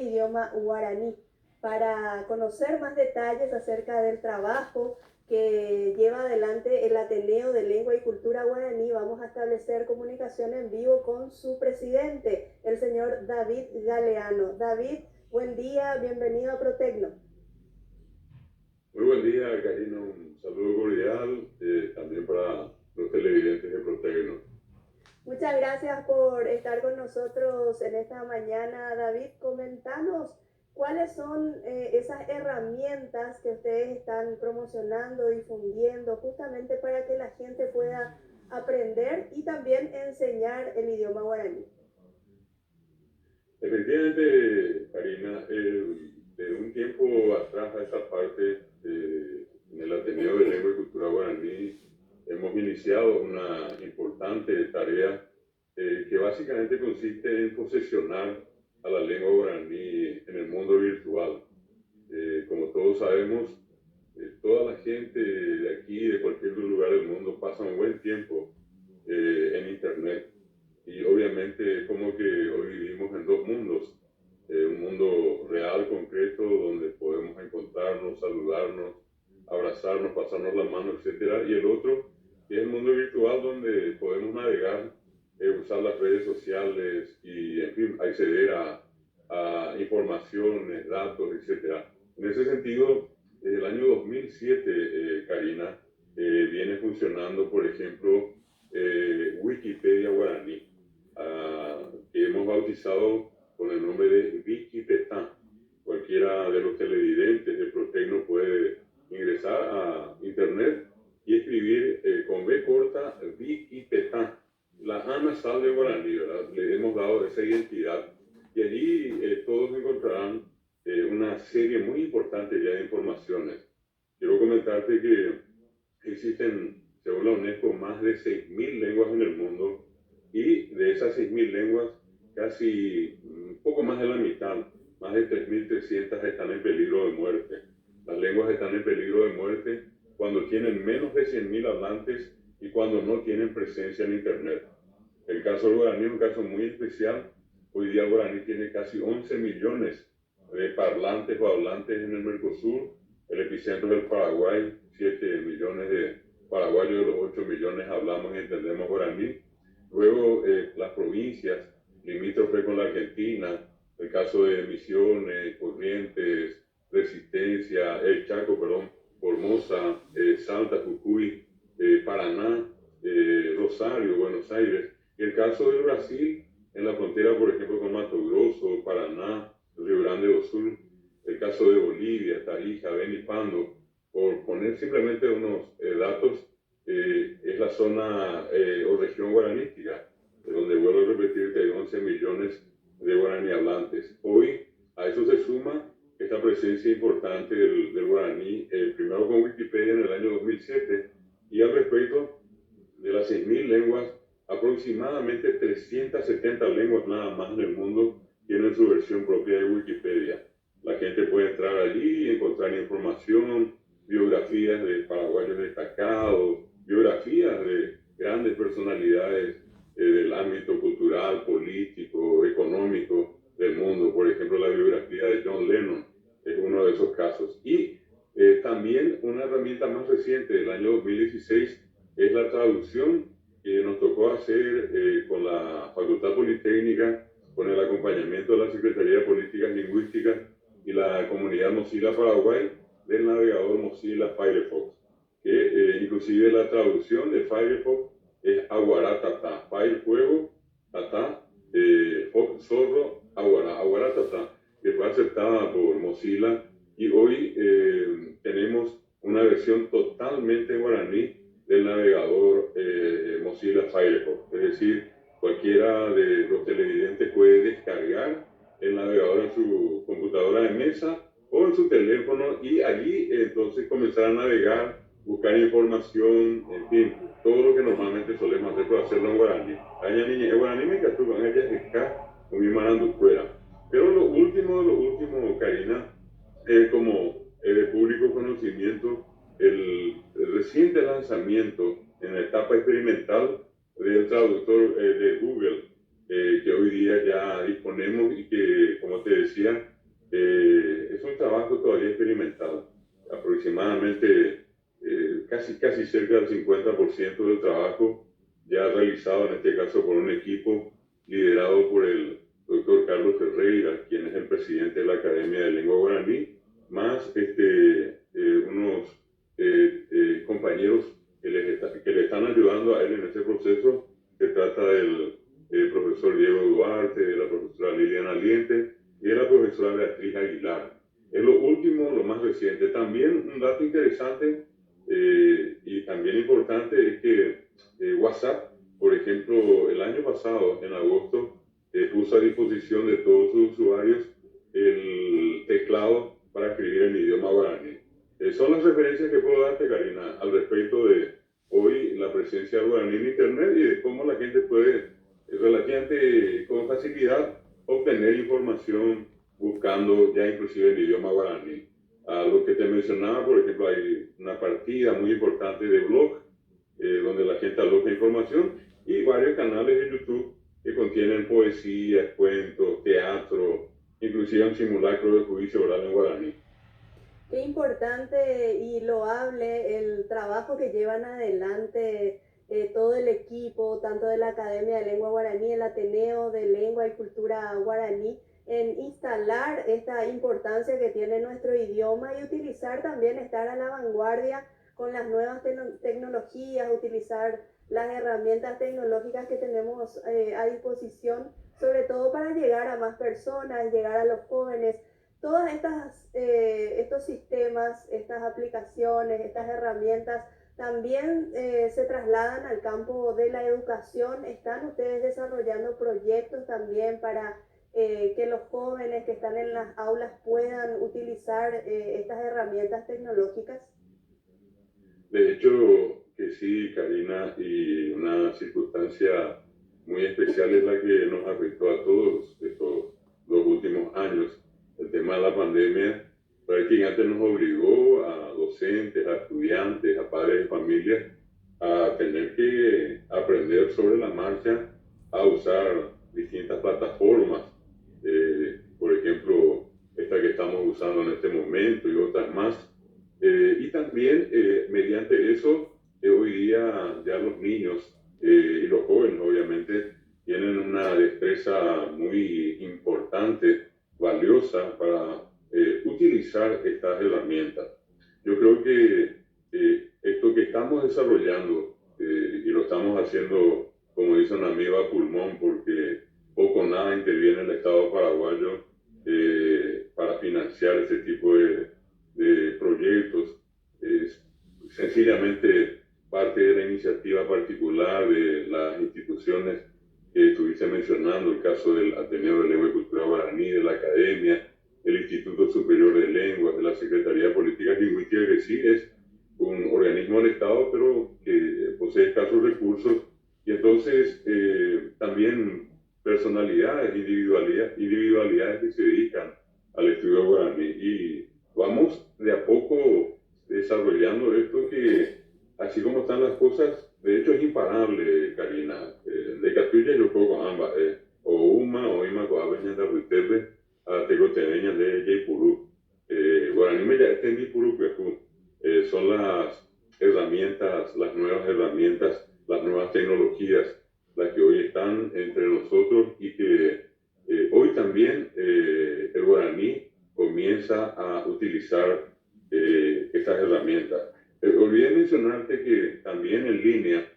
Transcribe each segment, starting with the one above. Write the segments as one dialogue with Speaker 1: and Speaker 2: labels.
Speaker 1: idioma guaraní. Para conocer más detalles acerca del trabajo que lleva adelante el Ateneo de Lengua y Cultura Guaraní, vamos a establecer comunicación en vivo con su presidente, el señor David Galeano. David, buen día, bienvenido a Protecno.
Speaker 2: Muy buen día, Karina, un saludo cordial también para los televidentes de Protecno.
Speaker 1: Muchas gracias por estar con nosotros en esta mañana, David. Comentanos cuáles son esas herramientas que ustedes están promocionando, difundiendo, justamente para que la gente pueda aprender y también enseñar el idioma guaraní.
Speaker 2: Efectivamente, Karina, de un tiempo atrás a esta parte, en el Ateneo de Lengua y Cultura Guaraní, hemos iniciado una importante tarea que básicamente consiste en posesionar a la lengua guaraní en el mundo virtual. Como todos sabemos, toda la gente de aquí, de cualquier lugar del mundo, pasa un buen tiempo en Internet. Y obviamente como que hoy vivimos en dos mundos, un mundo real, concreto, donde podemos encontrarnos, saludarnos, abrazarnos, pasarnos la mano, etc. Y el otro, que es el mundo virtual, donde podemos navegar, usar las redes sociales y, en fin, acceder a informaciones, datos, etc. En ese sentido, desde el año 2007, Karina, viene funcionando, por ejemplo, Wikipedia Guaraní, que hemos bautizado con el nombre de Wikipetá. Cualquiera de los televidentes de Protecno puede ingresar a internet y escribir con B corta Wikipetá. La A nasal de guaraní, ¿verdad? Le hemos dado esa identidad y allí todos encontrarán una serie muy importante ya de informaciones. Quiero comentarte que existen, según la UNESCO, más de 6.000 lenguas en el mundo, y de esas 6.000 lenguas, casi un poco más de la mitad, más de 3.300 están en peligro de muerte. Las lenguas están en peligro de muerte cuando tienen menos de 100.000 hablantes y cuando no tienen presencia en Internet. El caso del guaraní es un caso muy especial. Hoy día el guaraní tiene casi 11 millones de parlantes o hablantes en el Mercosur. El epicentro del Paraguay, 7 millones de paraguayos, de los 8 millones hablamos y entendemos guaraní. Luego las provincias limítrofes con la Argentina, el caso de Misiones, Corrientes, Resistencia, El Chaco, perdón, Formosa, Salta, Jujuy, Paraná, Rosario, Buenos Aires. Y el caso de Brasil, en la frontera, por ejemplo, con Mato Grosso, Paraná, Río Grande do Sul. El caso de Bolivia, Tarija, Beni, Pando, por poner simplemente unos datos, es la zona o región guaranística, donde vuelvo a repetir que hay 11 millones de guaraní hablantes. Hoy a eso se suma esta presencia importante del guaraní, primero con Wikipedia en el año 2007, y al respecto de las 6.000 lenguas, aproximadamente 370 lenguas nada más en el mundo tienen su versión propia de Wikipedia. La gente puede entrar allí y encontrar información, biografías de paraguayos destacados, biografías de grandes personalidades del ámbito cultural, político, económico del mundo. Por ejemplo, la biografía de John Lennon es uno de esos casos. Y también una herramienta más reciente del año 2016 es la traducción que nos tocó hacer con la Facultad Politécnica, con el acompañamiento de la Secretaría de Políticas Lingüísticas y la comunidad Mozilla Paraguay, del navegador Mozilla Firefox, que inclusive la traducción de Firefox es Aguaratatá, Fire fuego, tatá, Fox zorro, Aguaratatá, que fue aceptada por Mozilla, y hoy tenemos una versión totalmente guaraní del navegador Mozilla Firefox. Es decir, cualquiera de los televidentes puede descargar el navegador en su computadora de mesa o en su teléfono y allí entonces comenzar a navegar, buscar información, en fin, todo lo que normalmente solemos hacer, pero hacerlo en guaraní. Allá niña, en guaraní me catucan, ella es acá, muy marando fuera. Pero lo último, Karina, como de público conocimiento, el reciente lanzamiento en la etapa experimental del traductor de Google, que hoy día ya disponemos y que, como te decía, un trabajo todavía experimental. Aproximadamente casi cerca del 50% del trabajo ya realizado, en este caso por un equipo liderado por el doctor Carlos Ferreira, quien es el presidente de la Academia de Lengua Guaraní, más unos compañeros que le están ayudando a él en este proceso. Se trata del profesor Diego Duarte, de la profesora Liliana Aliente y de la profesora Beatriz Aguilar. Es lo último, lo más reciente. También un dato interesante y también importante es que WhatsApp, por ejemplo, el año pasado, en agosto, puso a disposición de todos sus usuarios el teclado para escribir en idioma guaraní. Son las referencias que puedo darte, Karina, al respecto de hoy la presencia del guaraní en Internet y de cómo la gente puede relativamente con facilidad obtener información buscando ya inclusive el idioma guaraní. A lo que te mencionaba, por ejemplo, hay una partida muy importante de blog donde la gente aloja información y varios canales de YouTube que contienen poesía, cuentos, teatro, inclusive un simulacro de juicio oral en guaraní.
Speaker 1: Qué importante y loable el trabajo que llevan adelante todo el equipo, tanto de la Academia de Lengua Guaraní, el Ateneo de Lengua y Cultura Guaraní, en instalar esta importancia que tiene nuestro idioma y utilizar también, estar a la vanguardia con las nuevas tecnologías, utilizar las herramientas tecnológicas que tenemos a disposición, sobre todo para llegar a más personas, llegar a los jóvenes. Todas estos sistemas, estas aplicaciones, estas herramientas también se trasladan al campo de la educación. ¿Están ustedes desarrollando proyectos también para que los jóvenes que están en las aulas puedan utilizar estas herramientas tecnológicas?
Speaker 2: De hecho, que sí, Karina, y una circunstancia muy especial es la que nos afectó a todos estos 2 últimos años. El tema de la pandemia prácticamente nos obligó a docentes, a estudiantes, a padres de familia a tener que aprender sobre la marcha a usar distintas plataformas, por ejemplo, esta que estamos usando en este momento y otras más. Y también mediante eso, hoy día ya los niños y los jóvenes obviamente tienen una destreza muy importante, valiosa para utilizar estas herramientas. Yo creo que esto que estamos desarrollando y lo estamos haciendo, como dice un amigo, a pulmón, porque poco o nada interviene el Estado paraguayo para financiar ese tipo de proyectos. Es sencillamente parte de la iniciativa particular de las instituciones que estuviste mencionando, el caso del Ateneo de Lengua y Cultura Guaraní, de la Academia, el Instituto Superior de Lenguas, de la Secretaría de Políticas Lingüísticas, que sí es un organismo del Estado, pero que posee escasos recursos, y entonces también personalidades, individualidades que se dedican al estudio guaraní, y vamos de a poco desarrollando esto que, así como están las cosas, de hecho es imparable, Karina. De Catulla yo juego con ambas, o Uma o Ima Coabeña de Ruiterre, a Tegoteneña de Jaipurú. Guaraní me ya está en Jaipurú, son las herramientas, las nuevas herramientas, las nuevas tecnologías, las que hoy están entre nosotros y que hoy también el guaraní comienza a utilizar estas herramientas. Olvidé mencionarte que también en línea,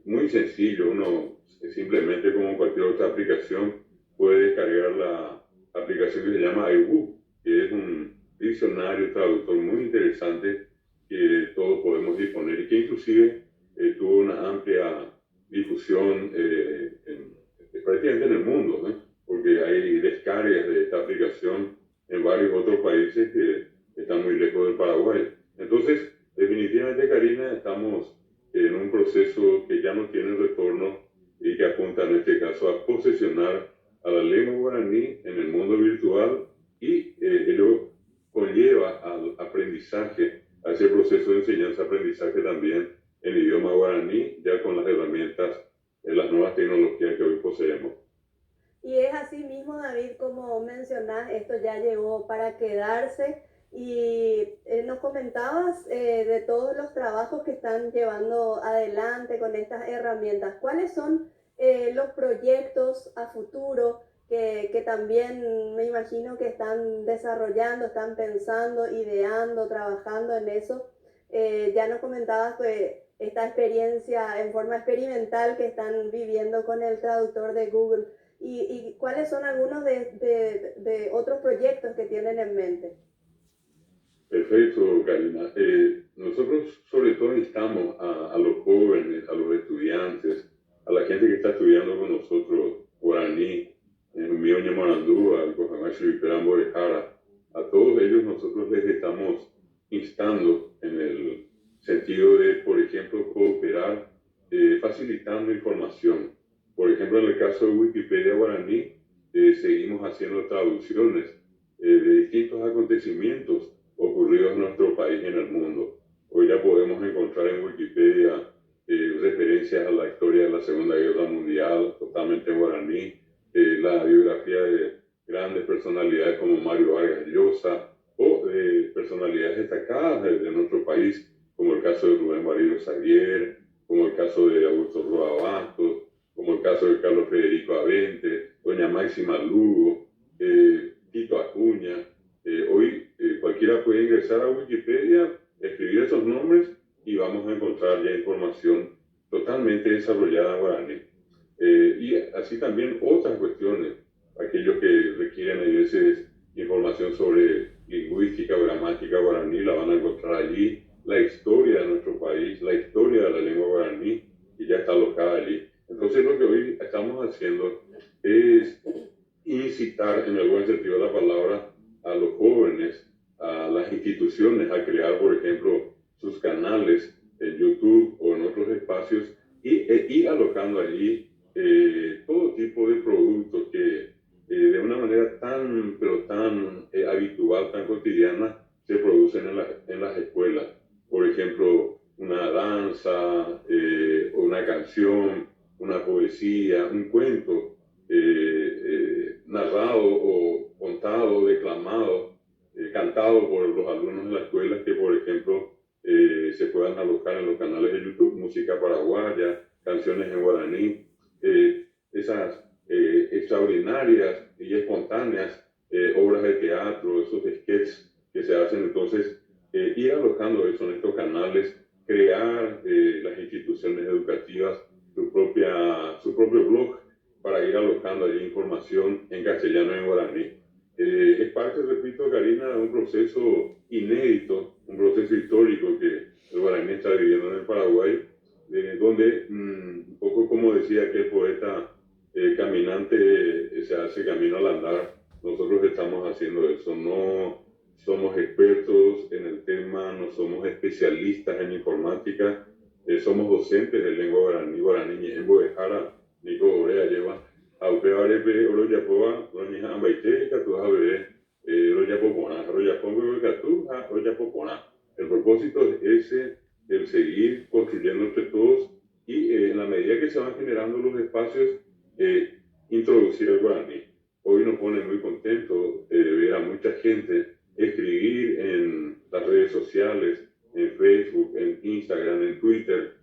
Speaker 2: muy sencillo, uno simplemente como cualquier otra aplicación puede descargar la aplicación que se llama iBook, que es un diccionario traductor muy interesante que todos podemos disponer y que inclusive tuvo una amplia difusión prácticamente en el mundo, ¿no? Porque hay descargas de esta aplicación en varios otros países que están muy lejos del Paraguay. Entonces, definitivamente, Karina, estamos en un proceso que ya no tiene retorno y que apunta en este caso a posesionar a la lengua guaraní en el mundo virtual y ello conlleva al aprendizaje, a ese proceso de enseñanza-aprendizaje también en idioma guaraní, ya con las herramientas, las nuevas tecnologías que hoy poseemos.
Speaker 1: Y es así mismo, David, como mencionás, más esto ya llegó para quedarse. Y nos comentabas de todos los trabajos que están llevando adelante con estas herramientas. ¿Cuáles son los proyectos a futuro que también me imagino que están desarrollando, están pensando, ideando, trabajando en eso? Ya nos comentabas que esta experiencia en forma experimental que están viviendo con el traductor de Google. ¿Y cuáles son algunos de otros proyectos que tienen en mente?
Speaker 2: Perfecto, Karina. Nosotros sobre todo instamos a los jóvenes, a los estudiantes, a la gente que está estudiando con nosotros guaraní, en Mioña Morandú, al Cojamacho y Perambo de Jara. A todos ellos nosotros les estamos instando en el sentido de, por ejemplo, cooperar facilitando información. Por ejemplo, en el caso de Wikipedia Guaraní, seguimos haciendo traducciones de distintos acontecimientos ocurridos en nuestro país y en el mundo. Hoy ya podemos encontrar en Wikipedia referencias a la historia de la Segunda Guerra Mundial, totalmente en guaraní, la biografía de grandes personalidades como Mario Vargas Llosa o personalidades destacadas de nuestro país, como el caso de Rubén Darío Xavier, como el caso de Augusto Roa Bastos, como el caso de Carlos Federico Avente, doña Máxima Lugo, Tito Acuña. Hoy cualquiera puede ingresar a Wikipedia, escribir esos nombres y vamos a encontrar ya información totalmente desarrollada en guaraní. Y así también otras cuestiones, aquellos que requieren a veces información sobre lingüística o gramática guaraní, la van a encontrar allí, la historia de nuestro país, la historia de la lengua guaraní, y ya está alojada allí. Entonces lo que hoy estamos haciendo es incitar, en el buen sentido de la palabra, a los jóvenes, a las instituciones a crear, por ejemplo, sus canales en YouTube o en otros espacios y ir alocando allí todo tipo de productos que de una manera tan, pero tan habitual, tan cotidiana, se producen en las escuelas. Por ejemplo, una danza, una canción, una poesía, un cuento narrado o contado, declamado, cantado por los alumnos en la escuela que, por ejemplo, se puedan alojar en los canales de YouTube, música paraguaya, canciones en guaraní, esas extraordinarias y espontáneas obras de teatro, esos sketches que se hacen. Entonces, ir alojando eso en estos canales, crear las instituciones educativas su propio blog para ir alojando allí información en castellano y en guaraní. Es parte, repito, Karina, de un proceso inédito, un proceso histórico que el guaraní está viviendo en el Paraguay, donde, un poco como decía aquel poeta, caminante se hace camino al andar. Nosotros estamos haciendo eso. No somos expertos en el tema, no somos especialistas en informática, somos docentes de lengua guaraní, guaraní, en Bodejara, Nico Orea lleva Aupeo Arepe, Oro Yapoa, Roña Ambaite, Catuja Bebé, Royapopona, Royapongo Catuja, Royapopona. El propósito es ese, el seguir construyendo entre todos y en la medida que se van generando los espacios, introducir el guaraní. Hoy nos pone muy contentos ver a mucha gente escribir en las redes sociales, en Facebook, en Instagram, en Twitter.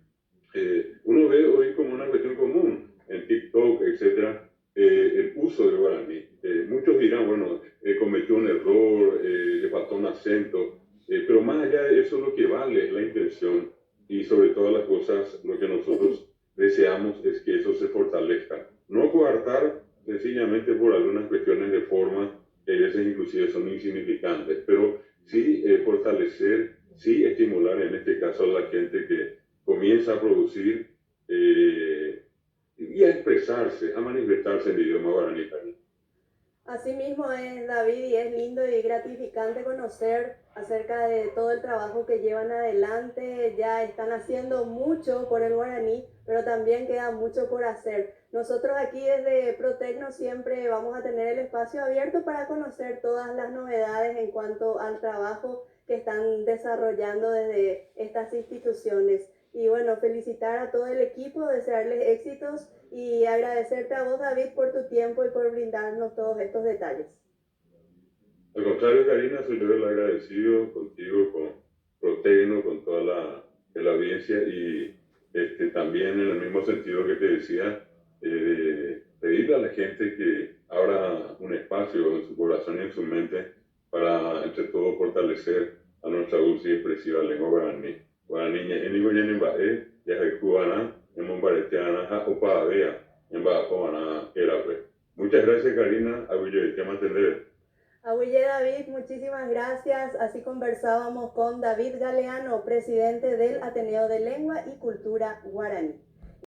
Speaker 2: Uno ve hoy como una cuestión común en TikTok, etcétera, el uso del guaraní. Muchos dirán, bueno, cometió un error, le faltó un acento, pero más allá de eso lo que vale es la intención y sobre todas las cosas lo que nosotros deseamos es que eso se fortalezca. No coartar sencillamente por algunas cuestiones de forma que a veces inclusive son insignificantes, pero sí fortalecer, sí estimular en este caso a la gente que comienza a producir y a expresarse, a manifestarse en el idioma guaraní también.
Speaker 1: Así mismo es, David, y es lindo y gratificante conocer acerca de todo el trabajo que llevan adelante. Ya están haciendo mucho por el guaraní, pero también queda mucho por hacer. Nosotros aquí desde Protecno siempre vamos a tener el espacio abierto para conocer todas las novedades en cuanto al trabajo que están desarrollando desde estas instituciones. Y bueno, felicitar a todo el equipo, desearles éxitos y agradecerte a vos, David, por tu tiempo y por brindarnos todos estos detalles.
Speaker 2: contrario, Karina, soy yo el agradecido contigo, con Protecno, con toda la audiencia y también en el mismo sentido que te decía, pedirle a la gente que abra un espacio en su corazón y en su mente para, entre todos, fortalecer a nuestra dulce y expresiva lengua guaraní. Guaraní, enigo yenimbae, yajaikuana, emombareteana, jaopavea, embacoana, erape. Muchas gracias, Karina. Aguille, ¿qué más tener?
Speaker 1: Abuye David, muchísimas gracias. Así conversábamos con David Galeano, presidente del Ateneo de Lengua y Cultura Guaraní.